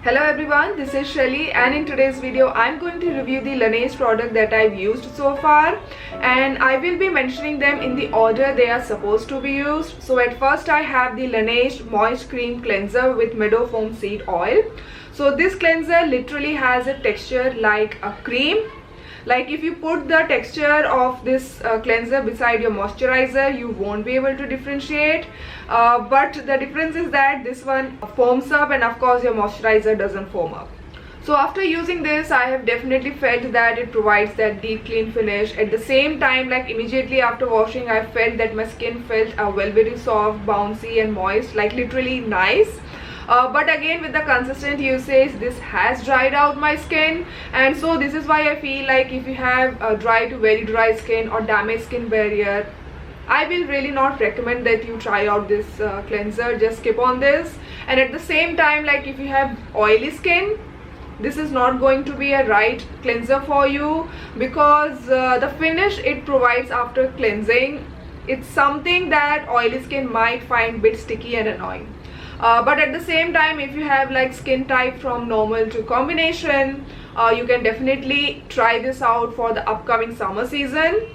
Hello everyone, this is Shelly, and in today's video I'm going to review the Laneige product that I've used so far, and I will be mentioning them in the order they are supposed to be used. So at first I have the Laneige Moist Cream Cleanser with Meadow Foam Seed Oil. So this cleanser literally has a texture like a cream. Like if you put the texture of this cleanser beside your moisturizer, you won't be able to differentiate. But the difference is that this one foams up, and of course your moisturizer doesn't foam up. So after using this, I have definitely felt that it provides that deep clean finish. At the same time, like immediately after washing, I felt that my skin felt velvety soft, bouncy and moist, like literally nice. But again, with the consistent usage, this has dried out my skin, and so this is why I feel like if you have dry to very dry skin or damaged skin barrier, I will really not recommend that you try out this cleanser. Just skip on this. And at the same time, like if you have oily skin, this is not going to be a right cleanser for you, because the finish it provides after cleansing, it's something that oily skin might find a bit sticky and annoying. But at the same time, if you have like skin type from normal to combination, you can definitely try this out for the upcoming summer season.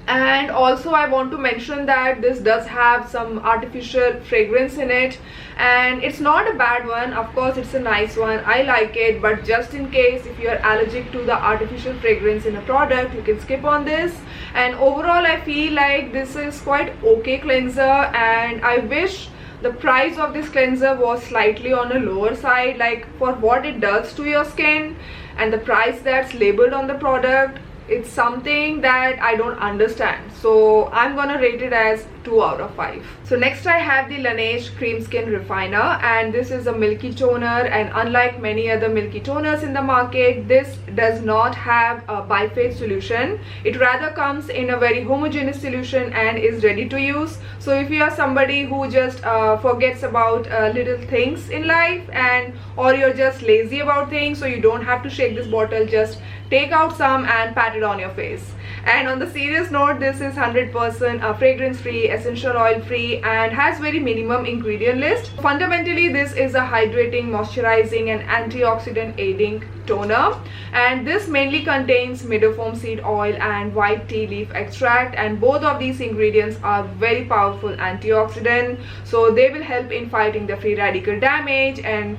And also I want to mention that this does have some artificial fragrance in it, and it's not a bad one. Of course it's a nice one, I like it, but just in case if you are allergic to the artificial fragrance in a product, you can skip on this. And overall I feel like this is quite okay cleanser, and I wish the price of this cleanser was slightly on a lower side, like for what it does to your skin and the price that's labeled on the product. It's something that I don't understand, so I'm gonna rate it as 2 out of 5. So next I have the Laneige Cream Skin Refiner, and this is a milky toner, and unlike many other milky toners in the market, this does not have a biphase solution. It rather comes in a very homogeneous solution and is ready to use. So if you are somebody who just forgets about little things in life, and or you're just lazy about things, so you don't have to shake this bottle, just take out some and pat it on your face. And on the serious note, this is 100% fragrance free, essential oil free, and has very minimum ingredient list. Fundamentally this is a hydrating, moisturizing and antioxidant aiding toner, and this mainly contains meadow foam seed oil and white tea leaf extract, and both of these ingredients are very powerful antioxidant, so they will help in fighting the free radical damage. And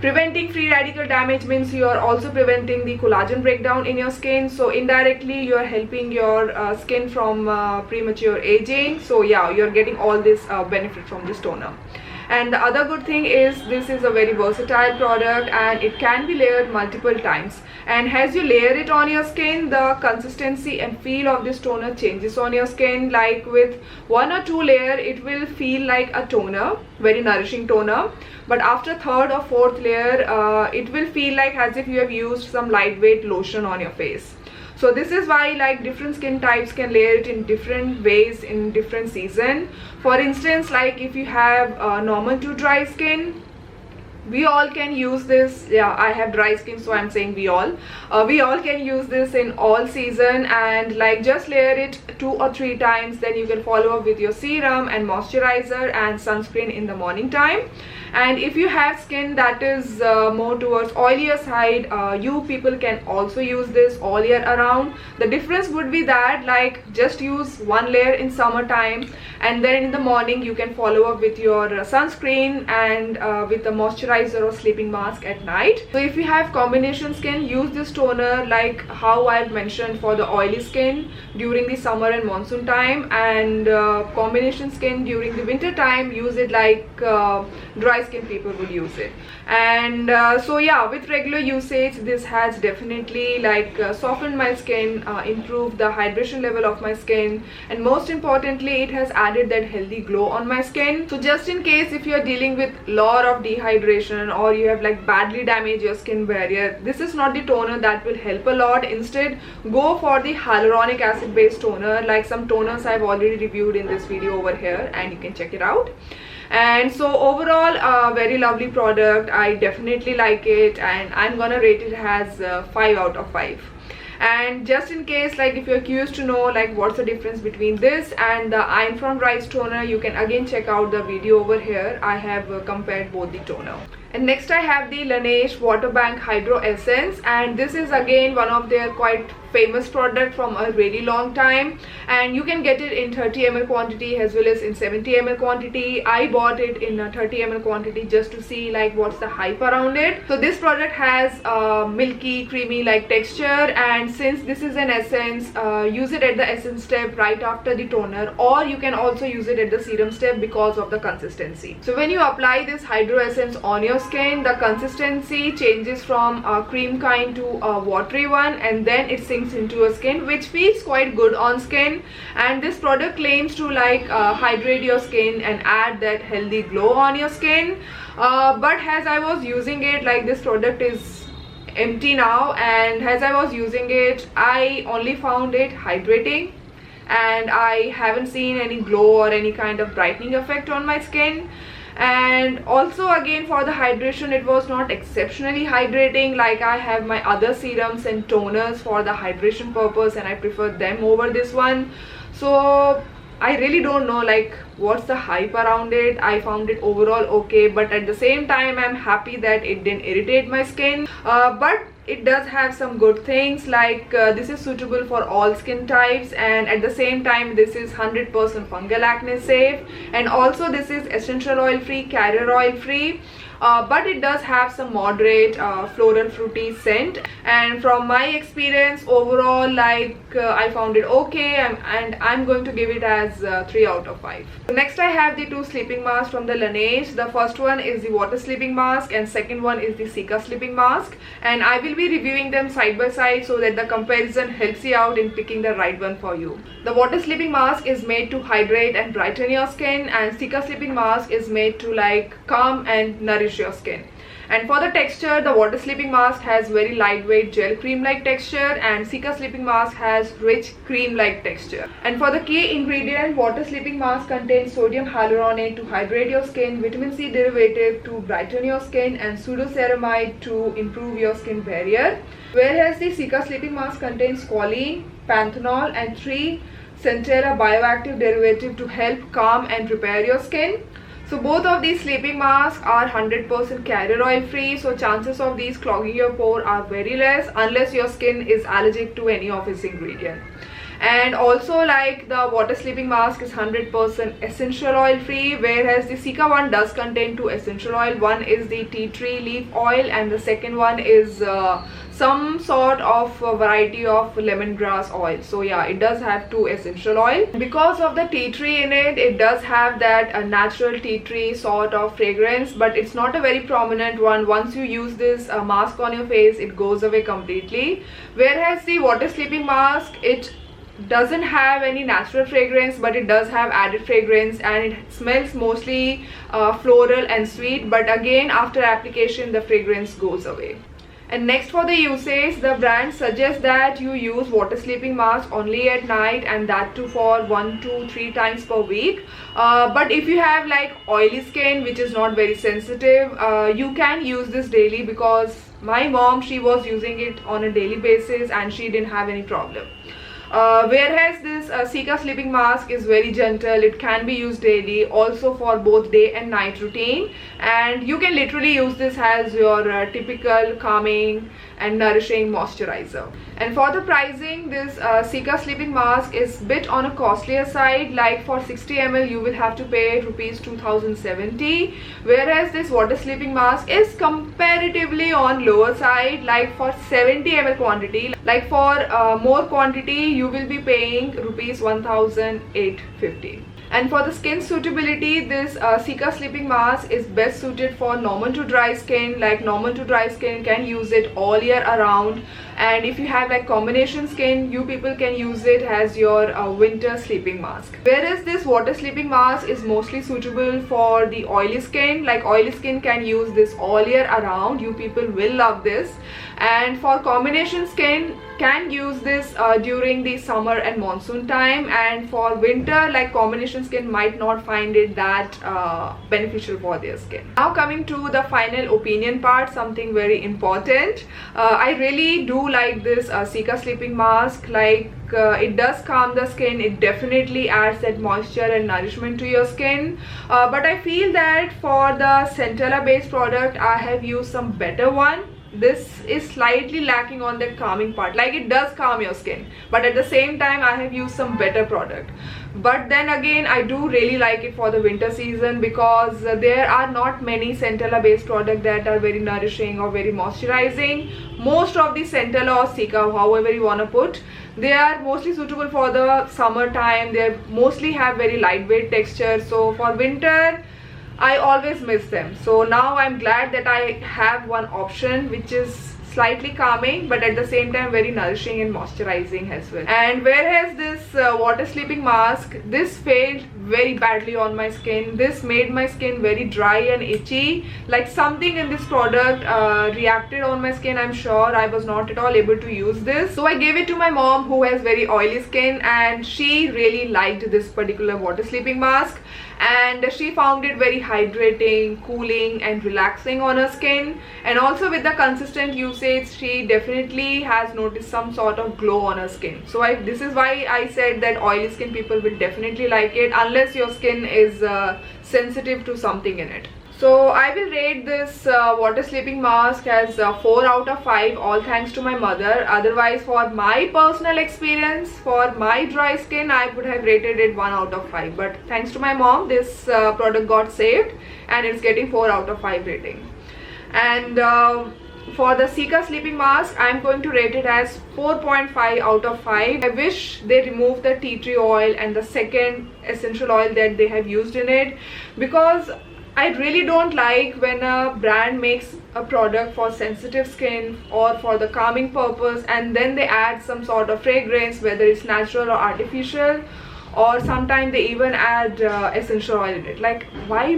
preventing free radical damage means you are also preventing the collagen breakdown in your skin, so indirectly you are helping your skin from premature aging. So yeah, you're getting all this benefit from this toner. And the other good thing is this is a very versatile product, and it can be layered multiple times, and as you layer it on your skin, the consistency and feel of this toner changes on your skin. Like with 1 or 2 layer, it will feel like a toner, very nourishing toner, but after 3rd or 4th layer, it will feel like as if you have used some lightweight lotion on your face. So this is why like different skin types can layer it in different ways in different season. For instance, like if you have normal to dry skin, we all can use this. Yeah, I have dry skin, so I'm saying we all can use this in all season, and like just layer it 2 or 3 times, then you can follow up with your serum and moisturizer and sunscreen in the morning time. And if you have skin that is more towards oilier side, you people can also use this all year around. The difference would be that like just use 1 layer in summertime, and then in the morning you can follow up with your sunscreen and with the moisturizer or sleeping mask at night. So if you have combination skin, use this toner like how I've mentioned for the oily skin during the summer and monsoon time, and combination skin during the winter time, use it like dry skin people would use it. And so yeah, with regular usage, this has definitely like softened my skin, improved the hydration level of my skin, and most importantly it has added that healthy glow on my skin. So just in case if you are dealing with lot of dehydration, or you have like badly damaged your skin barrier, this is not the toner that will help a lot. Instead, go for the hyaluronic acid based toner, like some toners I've already reviewed in this video over here, and you can check it out. And so overall, a very lovely product. I definitely like it, and I'm gonna rate it as 5 out of 5. And just in case, like if you're curious to know like what's the difference between this and the Iron from Rice toner, you can again check out the video over here. I have compared both the toner. And next I have the Laneige Water Bank Hydro Essence, and this is again one of their quite famous product from a really long time, and you can get it in 30 ml quantity as well as in 70 ml quantity. I bought it in a 30 ml quantity just to see like what's the hype around it. So this product has a milky creamy like texture, and since this is an essence, use it at the essence step right after the toner, or you can also use it at the serum step because of the consistency. So when you apply this hydro essence on your skin, the consistency changes from a cream kind to a watery one, and then it sinks into your skin, which feels quite good on skin. And this product claims to like hydrate your skin and add that healthy glow on your skin, but as I was using it, like this product is empty now, and as I was using it, I only found it hydrating and I haven't seen any glow or any kind of brightening effect on my skin. And also again, for the hydration, it was not exceptionally hydrating. Like I have my other serums and toners for the hydration purpose, and I prefer them over this one. So I really don't know like what's the hype around it. I found it overall okay, but at the same time I'm happy that it didn't irritate my skin, but it does have some good things, like this is suitable for all skin types, and at the same time this is 100% fungal acne safe, and also this is essential oil free, carrier oil free, but it does have some moderate floral fruity scent. And from my experience overall, like I found it okay, and I'm going to give it as 3 out of 5. So next I have the two sleeping masks from the Laneige. The first one is the water sleeping mask and second one is the Cica sleeping mask, and I will be reviewing them side by side so that the comparison helps you out in picking the right one for you. The water sleeping mask is made to hydrate and brighten your skin, and Cica sleeping mask is made to like calm and nourish your skin. And for the texture, the water sleeping mask has very lightweight gel cream like texture, and Cica sleeping mask has rich cream like texture. And for the key ingredient, water sleeping mask contains sodium hyaluronate to hydrate your skin, vitamin C derivative to brighten your skin, and pseudoceramide to improve your skin barrier, whereas the Cica sleeping mask contains choline, panthenol and 3 Centella bioactive derivative to help calm and repair your skin. So both of these sleeping masks are 100% carrier oil free, so chances of these clogging your pore are very less unless your skin is allergic to any of its ingredient. And also like the water sleeping mask is 100% essential oil free, whereas the Cica one does contain 2 essential oil. One is the tea tree leaf oil and the second one is some sort of variety of lemongrass oil. So yeah, it does have 2 essential oil. Because of the tea tree in it, it does have that natural tea tree sort of fragrance, but it's not a very prominent one. Once you use this mask on your face, it goes away completely. Whereas the water sleeping mask, it doesn't have any natural fragrance, but it does have added fragrance, and it smells mostly floral and sweet, but again after application the fragrance goes away. And next, for the usage, the brand suggests that you use water sleeping mask only at night, and that too for 1 to 3 times per week. But if you have like oily skin which is not very sensitive, you can use this daily, because my mom, she was using it on a daily basis and she didn't have any problem. Whereas this Cica sleeping mask is very gentle. It can be used daily, also for both day and night routine, and you can literally use this as your typical calming and nourishing moisturizer. And for the pricing, this Cica sleeping mask is bit on a costlier side. Like for 60 ml you will have to pay rupees 2070, whereas this water sleeping mask is comparatively on lower side. Like for 70 ml quantity, like for more quantity, you will be paying rupees 1850. And for the skin suitability, this Cica sleeping mask is best suited for normal to dry skin. Like normal to dry skin can use it all year around, and if you have like combination skin, you people can use it as your winter sleeping mask. Whereas this water sleeping mask is mostly suitable for the oily skin. Like oily skin can use this all year around. You people will love this. And for combination skin, can use this during the summer and monsoon time, and for winter, like combination combination skin might not find it that beneficial for their skin. Now coming to the final opinion part, something very important. I really do like this Cica sleeping mask. Like it does calm the skin, it definitely adds that moisture and nourishment to your skin, but I feel that for the centella based product I have used some better one. This is slightly lacking on that calming part. Like it does calm your skin, but at the same time I have used some better product. But then again, I do really like it for the winter season, because there are not many centella based products that are very nourishing or very moisturizing. Most of the centella or Cica, however you want to put, they are mostly suitable for the summertime. They mostly have very lightweight texture, so for winter I always miss them. So now I'm glad that I have one option which is slightly calming but at the same time very nourishing and moisturizing as well. And whereas this water sleeping mask, this failed very badly on my skin. This made my skin very dry and itchy. Like something in this product reacted on my skin. I'm sure I was not at all able to use this. So I gave it to my mom, who has very oily skin, and she really liked this particular water sleeping mask. And she found it very hydrating, cooling and relaxing on her skin. And also with the consistent usage, she definitely has noticed some sort of glow on her skin. So this is why I said that oily skin people will definitely like it, unless your skin is sensitive to something in it. So I will rate this water sleeping mask as 4 out of 5, all thanks to my mother. Otherwise, for my personal experience, for my dry skin, I would have rated it 1 out of 5. But thanks to my mom, this product got saved and it's getting 4 out of 5 rating. And for the Cica sleeping mask, I'm going to rate it as 4.5 out of 5. I wish they removed the tea tree oil and the second essential oil that they have used in it, because I really don't like when a brand makes a product for sensitive skin or for the calming purpose and then they add some sort of fragrance, whether it's natural or artificial, or sometimes they even add essential oil in it. Like why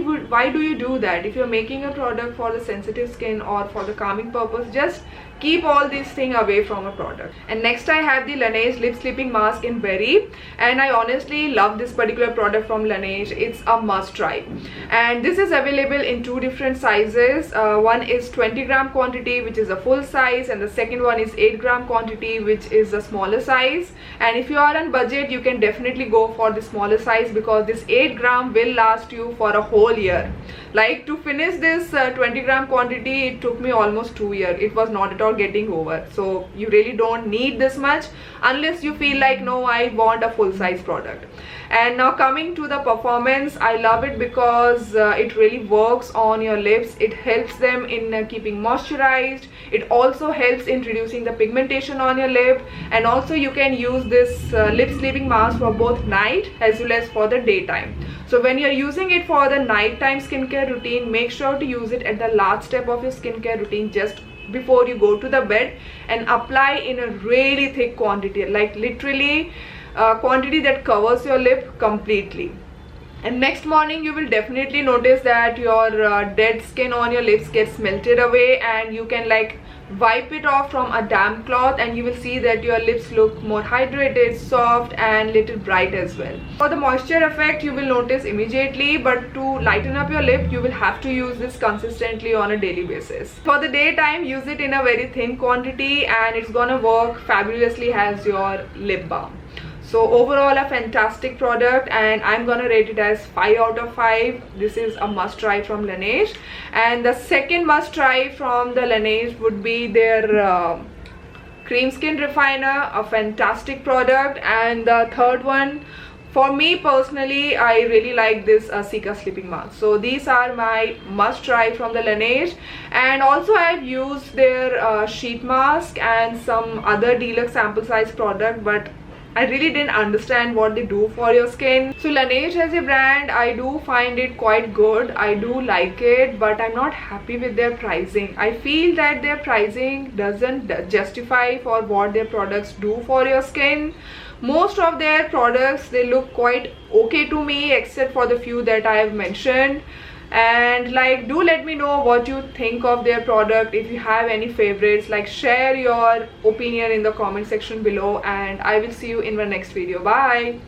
do you do that? If you're making a product for the sensitive skin or for the calming purpose, just keep all these things away from a product. And next I have the Laneige lip sleeping mask in berry, and I honestly love this particular product from Laneige. It's a must try, and this is available in 2 different sizes. One is 20-gram quantity, which is a full size, and the second one is 8-gram quantity, which is a smaller size. And if you are on budget, you can definitely go for the smaller size, because this 8-gram will last you for a whole year. Like to finish this 20-gram quantity, it took me almost 2 years. It was not at all getting over. So you really don't need this much unless you feel like, no, I want a full size product. And now coming to the performance, I love it because it really works on your lips. It helps them in keeping moisturized. It also helps in reducing the pigmentation on your lip. And also you can use this lip sleeping mask for both night as well as for the daytime. So when you're using it for the nighttime skincare routine, make sure to use it at the last step of your skincare routine, just before you go to the bed, and apply in a really thick quantity, like literally quantity that covers your lip completely. And next morning you will definitely notice that your dead skin on your lips gets melted away, and you can like wipe it off from a damp cloth, and you will see that your lips look more hydrated, soft and little bright as well. For the moisture effect, you will notice immediately, but to lighten up your lip, you will have to use this consistently on a daily basis. For the daytime, use it in a very thin quantity and it's gonna work fabulously as your lip balm. So overall a fantastic product, and I'm gonna rate it as 5 out of 5. This is a must try from Laneige. And the second must try from the Laneige would be their cream skin refiner, a fantastic product. And the third one, for me personally, I really like this Cica sleeping mask. So these are my must try from the Laneige. And also I've used their sheet mask and some other deluxe sample size product, but I really didn't understand what they do for your skin. So Laneige as a brand, I do find it quite good. I do like it, but I'm not happy with their pricing. I feel that their pricing doesn't justify for what their products do for your skin. Most of their products, they look quite okay to me, except for the few that I have mentioned. And like, do let me know what you think of their product. If you have any favorites, like share your opinion in the comment section below, and I will see you in my next video. Bye.